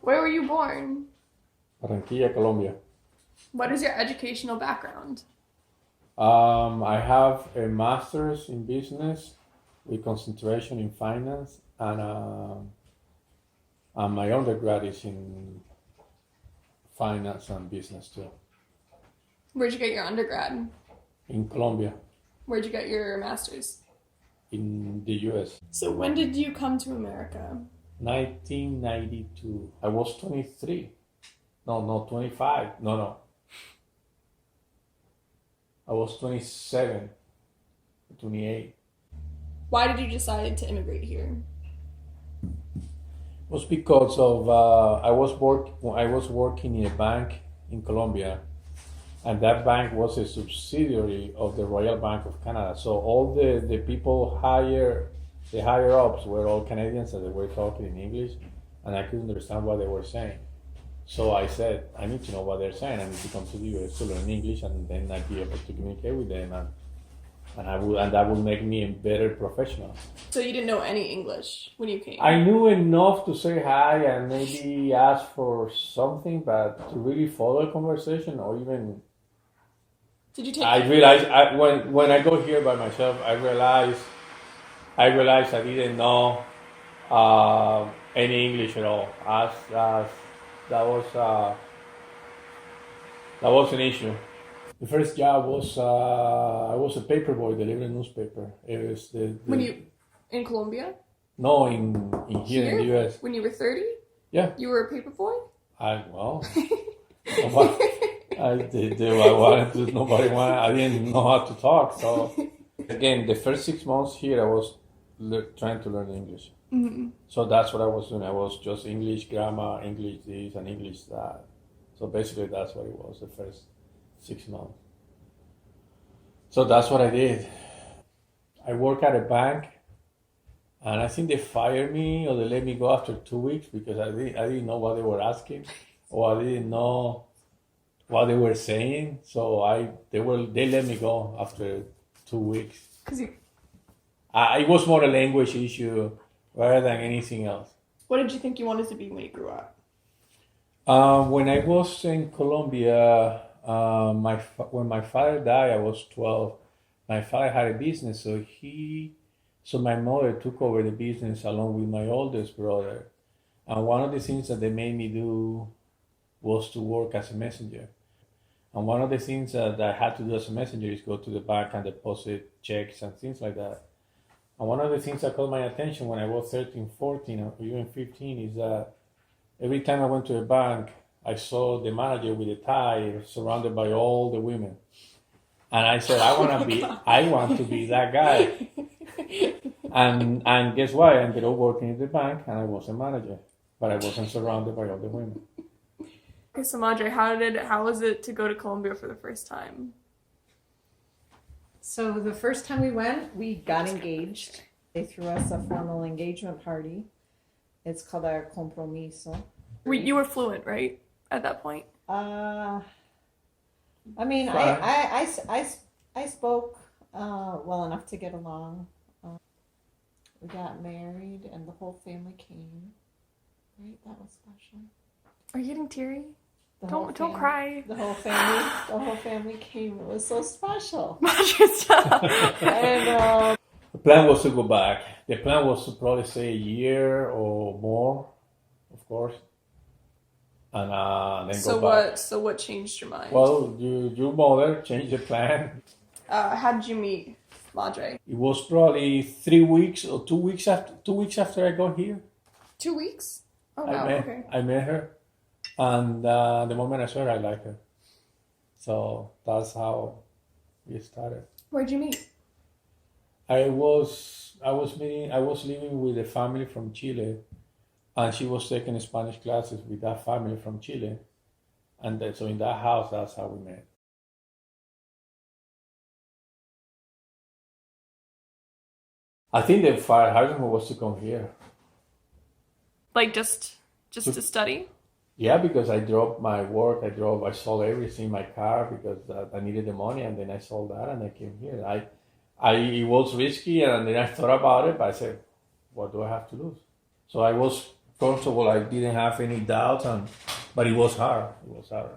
Where were you born? Barranquilla, Colombia. What is your educational background? I have a master's in business with concentration in finance, and my undergrad is in finance and business too, Where'd you get your undergrad? in Colombia, Where'd you get your master's? in the US. So when did you come to America? 1992. I was 23. No, 25. No. I was 27, 28. Why did you decide to immigrate here? It was because of I was working in a bank in Colombia, and that bank was a subsidiary of the Royal Bank of Canada. So all the people the higher ups were all Canadians, and they were talking in English, and I couldn't understand what they were saying. So I said, I need to know what they're saying. I need to come to the US to learn English, and then I'd be able to communicate with them, and that would make me a better professional. So you didn't know any English when you came? I knew enough to say hi and maybe ask for something, but to really follow a conversation or even Did you take? I realized when I go here by myself, I realized I didn't know any English at all. As that was an issue. The first job was I was a paperboy delivering newspaper. It was When you in Colombia? no in here in the U.S. When you were 30? Yeah. You were a paper boy? I did do I wanted to. Nobody wanted. I didn't know how to talk. So again, the first 6 months here, I was trying to learn English. Mm-hmm. So that's what I was doing. I was just English grammar, English this, and English that. So basically, that's what it was the first 6 months. So that's what I did. I work at a bank, and I think they fired me or they let me go after 2 weeks because I didn't know what they were asking, or I didn't know what they were saying. So they let me go after 2 weeks. It was more a language issue rather than anything else. What did you think you wanted to be when you grew up? When I was in Colombia, when my father died, I was 12. My father had a business, so my mother took over the business along with my oldest brother. And one of the things that they made me do was to work as a messenger. And one of the things that I had to do as a messenger is go to the bank and deposit checks and things like that. And one of the things that caught my attention when I was 13, 14, or even 15 is that every time I went to a bank, I saw the manager with a tie surrounded by all the women. And I said, I want to be that guy. And guess what? I ended up working at the bank and I was a manager, but I wasn't surrounded by all the women. Okay, so Madre, how was it to go to Colombia for the first time? So the first time we went, we got engaged. They threw us a formal engagement party. It's called our compromiso. You were fluent, right, at that point? I spoke well enough to get along. We got married, and the whole family came. Right, that was special. Are you getting teary? Don't cry. The whole family came. It was so special. Madre, stop. And The plan was to go back. The plan was to probably stay a year or more, of course, and then go back. So what changed your mind? Well, your mother changed the plan. How did you meet Madre? It was probably 3 weeks or 2 weeks after I got here. 2 weeks? Oh wow, okay. I met her, and the moment I saw her, I liked her. So that's how we started. Where'd you meet? I was living with a family from Chile, and she was taking Spanish classes with that family from Chile, and so in that house, that's how we met. I think the fire hydrant was to come here. Like just to study? Yeah, because I dropped my work. I sold everything in my car because I needed the money, and then I sold that, and I came here. It was risky, and then I thought about it, but I said, what do I have to lose? So I was first of all, I didn't have any doubts, but it was hard. It was hard.